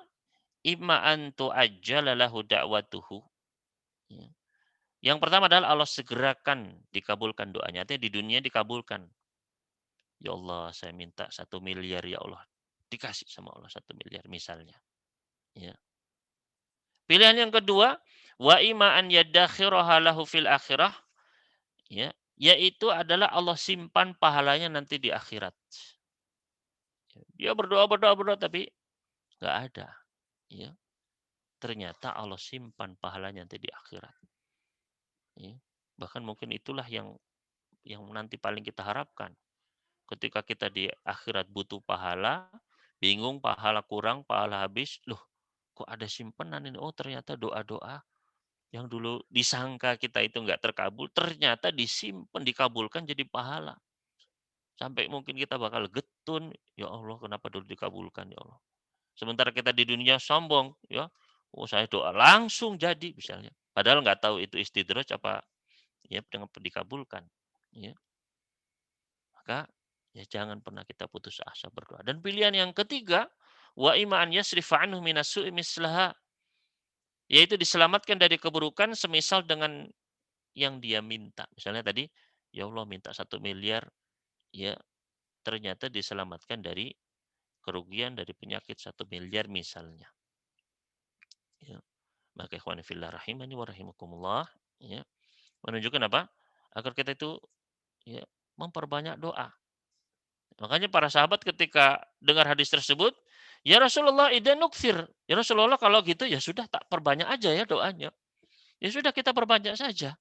imma an tu'ajjala lahu da'watuhu. Ya. Yang pertama adalah Allah segerakan dikabulkan doanya. Artinya di dunia dikabulkan. Ya Allah, saya minta 1 miliar ya Allah. Dikasih sama Allah 1 miliar misalnya. Ya. Pilihan yang kedua, wa imma an yadakhiraha lahu fil akhirah. Ya, yaitu adalah Allah simpan pahalanya nanti di akhirat. Dia berdoa, berdoa, berdoa, tapi nggak ada. Ya. Ternyata Allah simpan pahalanya nanti di akhirat. Ya. Bahkan mungkin itulah yang nanti paling kita harapkan. Ketika kita di akhirat butuh pahala, bingung, pahala kurang, pahala habis, loh kok ada simpenan ini? Oh ternyata doa-doa yang dulu disangka kita itu nggak terkabul, ternyata disimpan, dikabulkan jadi pahala. Sampai mungkin kita bakal getun, ya Allah kenapa dulu dikabulkan ya Allah. Sementara kita di dunia sombong, ya, oh saya doa langsung jadi misalnya. Padahal nggak tahu itu istidraj apa ya dengan dikabulkan. Ya. Maka ya jangan pernah kita putus asa berdoa. Dan pilihan yang ketiga, wa imma an yasrifa anhu minas su'i mislaha, yaitu diselamatkan dari keburukan semisal dengan yang dia minta. Misalnya tadi, ya Allah minta 1 miliar, ya ternyata diselamatkan dari kerugian dari penyakit 1 miliar misalnya. Ya. Maka ikhwan fillah rahimani wa rahimakumullah, ya, menunjukkan apa? Agar kita itu ya memperbanyak doa. Makanya para sahabat ketika dengar hadis tersebut, "Ya Rasulullah idzan nuktsir." Ya Rasulullah kalau gitu ya sudah tak perbanyak aja ya doanya. Ya sudah kita perbanyak saja.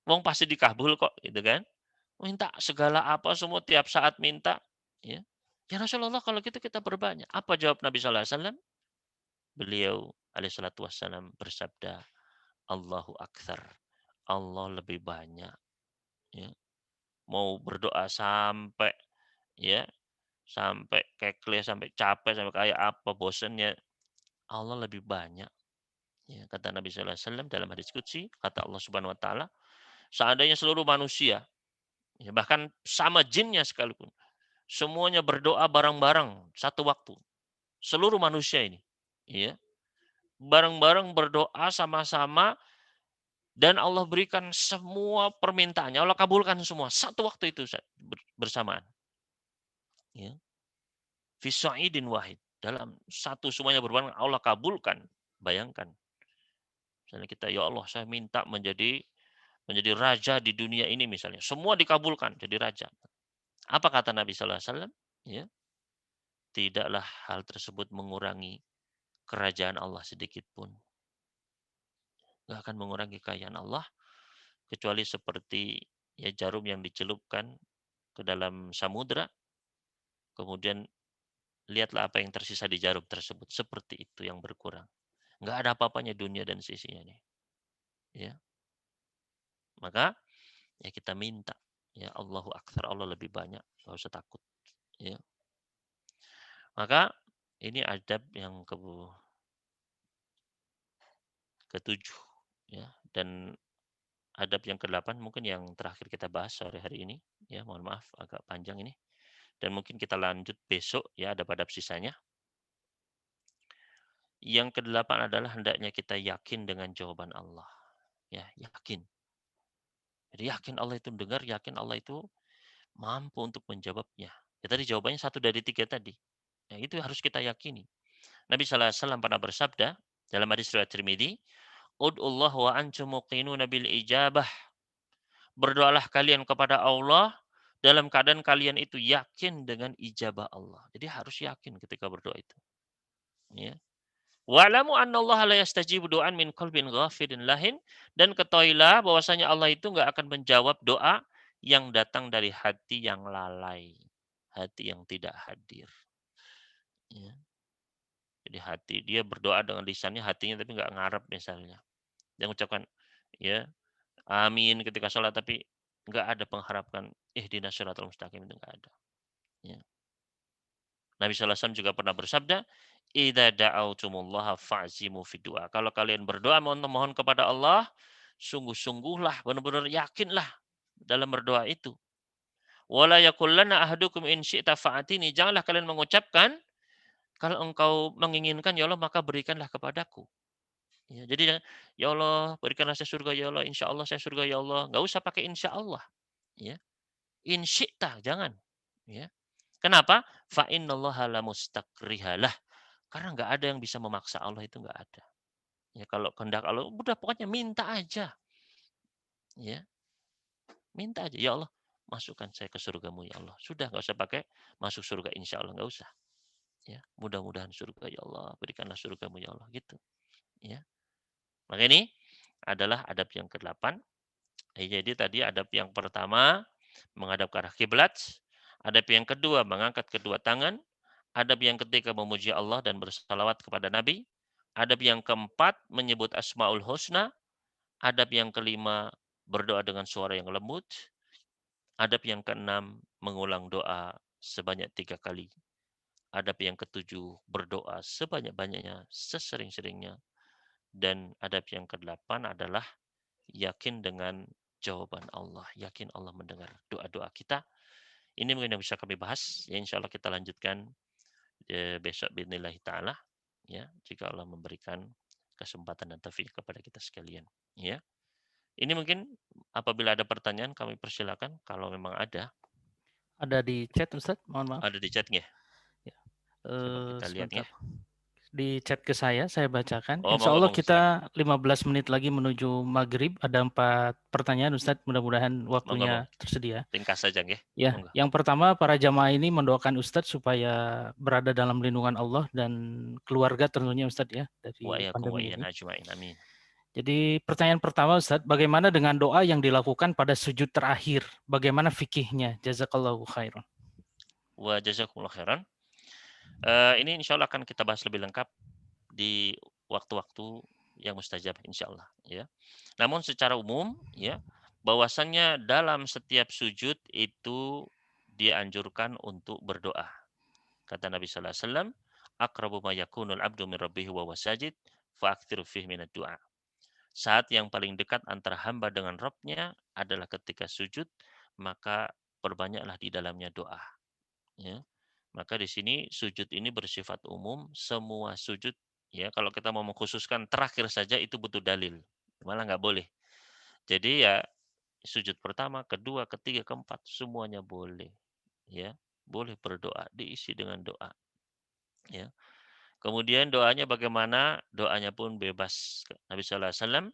Wong pasti dikabul kok gitu kan. Minta segala apa semua tiap saat minta, ya. Ya Rasulullah kalau gitu kita perbanyak. Apa jawab Nabi sallallahu alaihi wasallam? Beliau alaihi salatu wassalam bersabda, "Allahu aktsar." Allah lebih banyak, ya. Mau berdoa sampai ya, sampai kekeh, sampai capek, sampai kayak apa bosennya, Allah lebih banyak. Ya, kata Nabi sallallahu alaihi wasallam dalam hadis qudsi, kata Allah Subhanahu wa taala, seandainya seluruh manusia, ya bahkan sama jinnya sekalipun, semuanya berdoa bareng-bareng satu waktu. Seluruh manusia ini, ya, bareng-bareng berdoa sama-sama dan Allah berikan semua permintaannya, Allah kabulkan semua satu waktu itu bersamaan, ya. Fi sa'idin wahid, dalam satu semuanya berbareng Allah kabulkan. Bayangkan, misalnya kita, ya Allah saya minta menjadi raja di dunia ini misalnya, semua dikabulkan jadi raja. Apa kata Nabi sallallahu alaihi wasallam? Ya, tidaklah hal tersebut mengurangi kerajaan Allah sedikit pun. Nggak akan mengurangi kekayaan Allah kecuali seperti ya jarum yang dicelupkan ke dalam samudra, kemudian lihatlah apa yang tersisa di jarum tersebut. Seperti itu yang berkurang. Nggak ada apa-apanya dunia dan sisinya nih. Ya, maka ya kita minta. Ya Allahu Akbar, Allah lebih banyak. Nggak usah takut. Ya. Maka ini adab yang ketujuh. Ya. Dan adab yang ke-8 mungkin yang terakhir kita bahas sore hari ini. Ya, mohon maaf agak panjang ini. Dan mungkin kita lanjut besok ya adab-adab sisanya. Yang ke-8 adalah hendaknya kita yakin dengan jawaban Allah. Ya, yakin. Jadi yakin Allah itu dengar, yakin Allah itu mampu untuk menjawabnya. Ya tadi jawabannya 1 dari 3 tadi. Ya, itu harus kita yakini. Nabi sallallahu alaihi wasallam pernah bersabda dalam hadis riwayat Tirmidzi, "Ud'ullah wa antum muqinuna bil ijabah." Berdoalah kalian kepada Allah dalam keadaan kalian itu yakin dengan ijabah Allah. Jadi harus yakin ketika berdoa itu. Ya. Wa'lamu annallaha la yastajibu du'an min qalbin ghafilin lahin, dan ketahuilah bahwasanya Allah itu enggak akan menjawab doa yang datang dari hati yang lalai, hati yang tidak hadir. Ya. Jadi hati dia berdoa dengan lisannya, hatinya tapi enggak ngarep misalnya. Dia mengucapkan ya amin ketika sholat tapi enggak ada pengharapan ihdinas siratal mustaqim, itu enggak ada. Ya. Nabi sallallahu alaihi wasallam juga pernah bersabda, "Idza da'autumullaha fa'zimu fid du'a." Kalau kalian berdoa mohon kepada Allah, sungguh-sungguhlah, benar-benar yakinlah dalam berdoa itu. Wala yaqulanna ahadukum in syi'ta fa'atini. Janganlah kalian mengucapkan, kalau engkau menginginkan ya Allah maka berikanlah kepadaku. Ya, jadi ya Allah berikanlah saya surga ya Allah, insya Allah saya surga ya Allah. Enggak usah pakai insya Allah. Ya. In syi'ta jangan. Ya. Kenapa? Fa innallaha lamustaqrihalah. Karena nggak ada yang bisa memaksa Allah, itu nggak ada. Ya kalau kehendak Allah, udah pokoknya minta aja. Ya, minta aja. Ya Allah, masukkan saya ke surgamu ya Allah. Sudah nggak usah pakai masuk surga insya Allah, nggak usah. Ya, mudah-mudahan surga ya Allah, berikanlah surgamu ya Allah, gitu. Ya. Maka ini adalah adab yang ke-8. Jadi tadi adab yang pertama menghadap ke arah kiblat, adab yang kedua mengangkat kedua tangan, adab yang ketiga memuji Allah dan bersalawat kepada Nabi, adab yang keempat menyebut Asmaul Husna, adab yang kelima berdoa dengan suara yang lembut, adab yang keenam mengulang doa sebanyak 3 kali, adab yang ketujuh berdoa sebanyak-banyaknya, sesering-seringnya, dan adab yang kedelapan adalah yakin dengan jawaban Allah, yakin Allah mendengar doa-doa kita. Ini mungkin yang bisa kami bahas. Ya, insya Allah kita lanjutkan besok bismillah taala, ya, jika Allah memberikan kesempatan dan taufik kepada kita sekalian, ya. Ini mungkin apabila ada pertanyaan kami persilakan kalau memang ada. Ada di chat Ustadz, mohon maaf. Ada di chat nggih? Ya. Coba kita lihat Sebentar. nggih. Di chat ke saya bacakan. Oh, Insya monggo Allah monggo silakan. kita 15 menit lagi menuju maghrib. Ada 4 pertanyaan Ustadz, mudah-mudahan Monggo waktunya monggo. tersedia. Ringkas saja nggih. Ya, Monggo. yang pertama para jamaah ini mendoakan Ustadz supaya berada dalam lindungan Allah dan keluarga tentunya Ustadz ya Wa dari iyyakum wa pandemi iyyan ini. ajmain. Amin. Jadi pertanyaan pertama Ustadz, bagaimana dengan doa yang dilakukan pada sujud terakhir? Bagaimana fikihnya? Jazakallahu khairan. Wa jazakumullah khairan. Ini insya Allah akan kita bahas lebih lengkap di waktu-waktu yang mustajab insya Allah, ya. Namun secara umum, ya, bahwasannya dalam setiap sujud itu dianjurkan untuk berdoa. Kata Nabi sallallahu alaihi wasallam, "Aqrabu ma yakunul 'abdu min rabbih wa huwa sajid, fa'aktsiru fihi minad du'a." Saat yang paling dekat antara hamba dengan Rabb-nya adalah ketika sujud, maka perbanyaklah di dalamnya doa, ya. Maka di sini sujud ini bersifat umum, semua sujud, ya. Kalau kita mau mengkhususkan terakhir saja itu butuh dalil, malah nggak boleh. Jadi ya sujud pertama, kedua, ketiga, keempat semuanya boleh, ya. Boleh berdoa, diisi dengan doa, ya. Kemudian doanya bagaimana? Doanya pun bebas. Nabi sallallahu alaihi wasallam,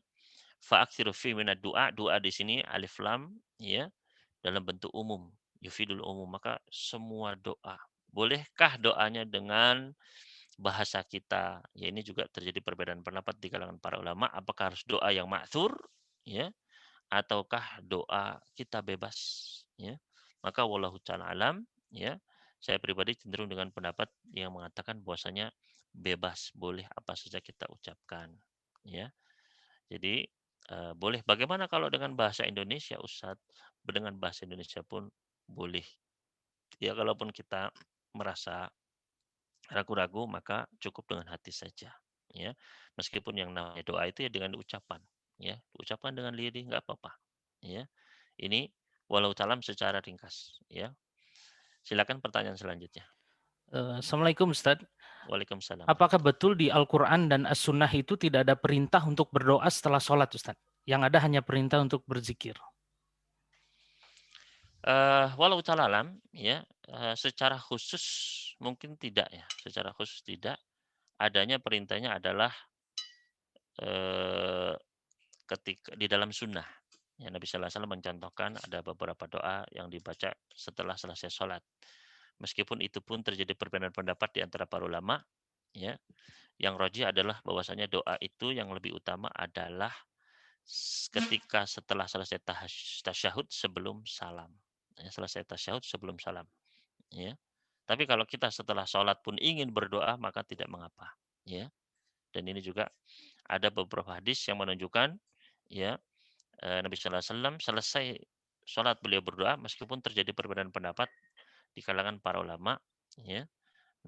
"Fa'aktsiru fi minad du'a." Doa di sini alif lam, ya, dalam bentuk umum, yufidul umum, maka semua doa. Bolehkah doanya dengan bahasa kita? Ya ini juga terjadi perbedaan pendapat di kalangan para ulama, apakah harus doa yang ma'thur, ya, ataukah doa kita bebas, ya. Maka wallahu taala alam, ya. Saya pribadi cenderung dengan pendapat yang mengatakan bahwasanya bebas, boleh apa saja kita ucapkan, ya. Jadi boleh. Bagaimana kalau dengan bahasa Indonesia, Ustadz? Dengan bahasa Indonesia pun boleh. Ya kalaupun kita merasa ragu-ragu maka cukup dengan hati saja, ya. Meskipun yang namanya doa itu ya dengan ucapan, ya. Ucapan dengan lirih nggak apa-apa, ya. Ini walau talam secara ringkas, ya. Silakan pertanyaan selanjutnya. Assalamualaikum Ustadz. Waalaikumsalam Apakah warahmatullahi. betul di Al-Quran dan As-Sunnah itu tidak ada perintah untuk berdoa setelah sholat Ustadz? Yang ada hanya perintah untuk berzikir. Walau taala alam, ya, secara khusus mungkin tidak ya, secara khusus tidak. Adanya perintahnya adalah eee, ketika di dalam sunnah. Ya, Nabi sallallahu alaihi wasallam mencontohkan ada beberapa doa yang dibaca setelah selesai sholat. Meskipun itu pun terjadi perbedaan pendapat di antara para ulama, ya. Yang rajih adalah bahwasanya doa itu yang lebih utama adalah ketika setelah selesai tasyahud sebelum salam. Ya, selesai tasyahud sebelum salam, ya. Tapi kalau kita setelah sholat pun ingin berdoa maka tidak mengapa, ya. Dan ini juga ada beberapa hadis yang menunjukkan, ya, Nabi sallallahu alaihi wasallam selesai sholat beliau berdoa meskipun terjadi perbedaan pendapat di kalangan para ulama, ya.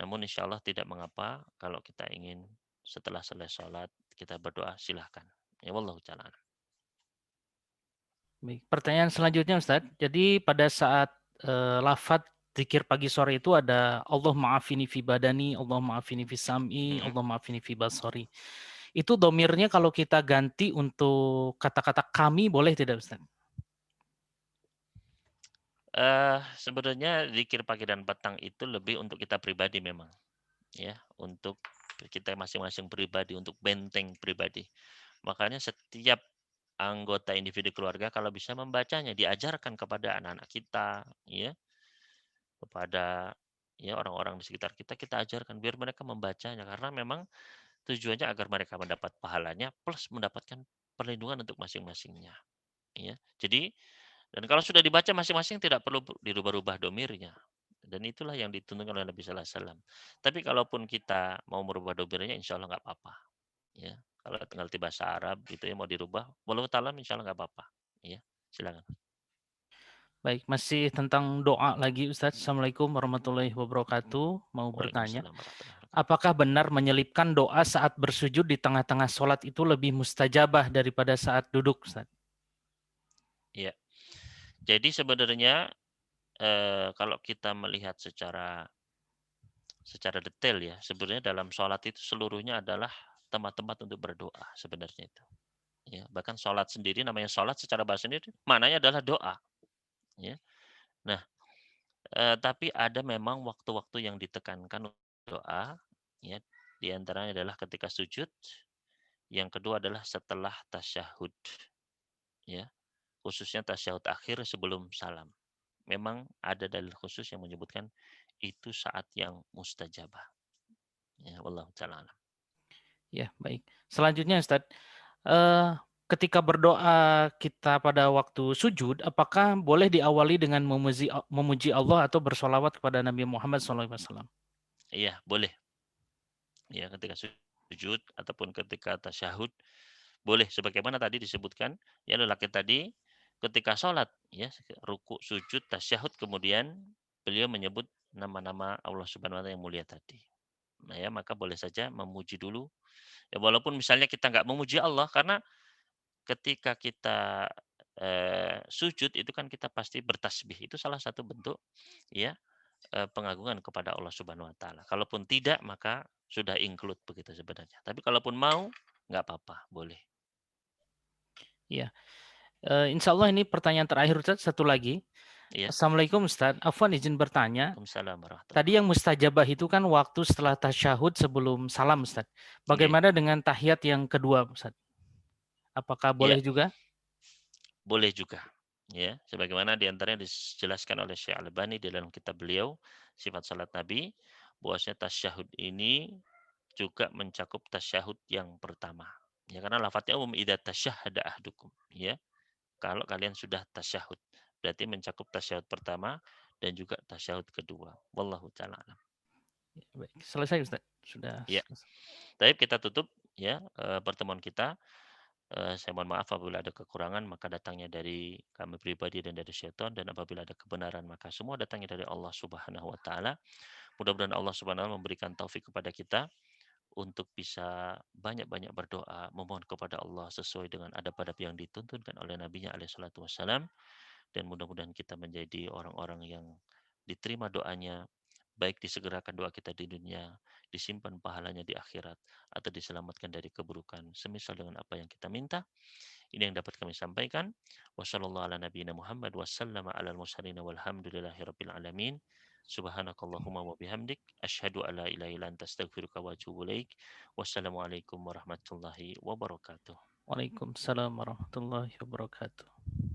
Namun insya Allah tidak mengapa kalau kita ingin setelah selesai sholat kita berdoa silahkan. Ya wallahu ta'ala. Baik. Pertanyaan selanjutnya Ustadz. Jadi pada saat lafadz zikir pagi sore itu ada Allah ma'afini fi badani, Allah ma'afini fi sam'i, Mhm. Allah ma'afini fi basori. Itu domirnya kalau kita ganti untuk kata-kata kami boleh tidak Ustadz? Sebenarnya zikir pagi dan petang itu lebih untuk kita pribadi memang, ya, untuk kita masing-masing pribadi, untuk benteng pribadi. Makanya setiap anggota individu keluarga kalau bisa membacanya, diajarkan kepada anak-anak kita, ya, kepada ya orang-orang di sekitar kita, kita ajarkan biar mereka membacanya karena memang tujuannya agar mereka mendapat pahalanya plus mendapatkan perlindungan untuk masing-masingnya, ya. Jadi dan kalau sudah dibaca masing-masing tidak perlu dirubah-rubah domirnya. Dan itulah yang dituntut oleh Nabi sallallahu alaihi wasallam. Tapi kalaupun kita mau merubah domirnya insya Allah nggak apa-apa, ya. Kalau tinggal di bahasa Arab gitu ya mau dirubah, walau taala insya Allah nggak apa-apa, ya. Silakan. Baik, masih tentang doa lagi Ustadz. Assalamualaikum warahmatullahi wabarakatuh. Mau bertanya, Waalaikumsalam warahmatullahi wabarakatuh. apakah benar menyelipkan doa saat bersujud di tengah-tengah sholat itu lebih mustajabah daripada saat duduk Ustadz? Iya. Jadi sebenarnya kalau kita melihat secara secara detail ya. Sebenarnya dalam sholat itu seluruhnya adalah tempat-tempat untuk berdoa sebenarnya itu. Ya, bahkan sholat sendiri namanya sholat secara bahasa sendiri maknanya adalah doa. Ya. Nah, tapi ada memang waktu-waktu yang ditekankan untuk doa. Ya, di antaranya adalah ketika sujud. Yang kedua adalah setelah tasyahud. Ya, khususnya tasyahud akhir sebelum salam. Memang ada dalil khusus yang menyebutkan itu saat yang mustajabah. Ya, wallahu taala alam. Ya, baik. Selanjutnya Ustaz, eh, ketika berdoa kita pada waktu sujud, apakah boleh diawali dengan memuji Allah atau bersolawat kepada Nabi Muhammad SAW? Iya, boleh. Ya, ketika sujud ataupun ketika tasyahud boleh sebagaimana tadi disebutkan ya lelaki tadi ketika sholat ya ruku sujud tasyahud kemudian beliau menyebut nama-nama Allah Subhanahu wa taala yang mulia tadi. Nah ya maka boleh saja memuji dulu ya walaupun misalnya kita nggak memuji Allah karena ketika kita sujud itu kan kita pasti bertasbih itu salah satu bentuk ya pengagungan kepada Allah Subhanahu wa taala. Kalaupun tidak maka sudah include begitu sebenarnya. Tapi kalaupun mau nggak apa-apa, boleh. Ya, insya Allah ini pertanyaan terakhir Ustaz, satu lagi. Iya. Assalamualaikum Ustaz, Afwan izin bertanya. Waalaikumsalam warahmatullahi Tadi yang mustajabah itu kan waktu setelah tasyahud sebelum salam Ustaz. Nggih. Bagaimana dengan tahiyat yang kedua Ustaz? Apakah Iya, boleh juga? boleh juga. Ya, sebagaimana di antaranya dijelaskan oleh Syekh Al-Albani di dalam kitab beliau, Sifat Salat Nabi, bahwasanya tasyahud ini juga mencakup tasyahud yang pertama. Ya, karena lafadznya umum idza tasyahhada ahdukum, ya. Kalau kalian sudah tasyahud, berarti mencakup tasyahud pertama dan juga tasyahud kedua. Wallahu taala alam. Ya, baik. Selesai Ustaz. Sudah Ya, selesai. baik kita tutup ya pertemuan kita. Saya mohon maaf apabila ada kekurangan maka datangnya dari kami pribadi dan dari syaitan dan apabila ada kebenaran maka semua datangnya dari Allah Subhanahu wa taala. Mudah-mudahan Allah Subhanahu wa taala memberikan taufik kepada kita untuk bisa banyak-banyak berdoa, memohon kepada Allah sesuai dengan adab-adab yang dituntunkan oleh Nabi-Nya alaihi salatu wassalam dan mudah-mudahan kita menjadi orang-orang yang diterima doanya baik disegerakan doa kita di dunia, disimpan pahalanya di akhirat, atau diselamatkan dari keburukan, semisal dengan apa yang kita minta. Ini yang dapat kami sampaikan. Wassallallahu ala nabiyina Muhammad wasallama ala al-mursalin walhamdulillahi rabbil alamin. Subhanakallahumma wa bihamdik asyhadu alla ilaha illa anta astaghfiruka wa atubu ilaik. Wassalamualaikum warahmatullahi wabarakatuh. Waalaikumsalam warahmatullahi wabarakatuh.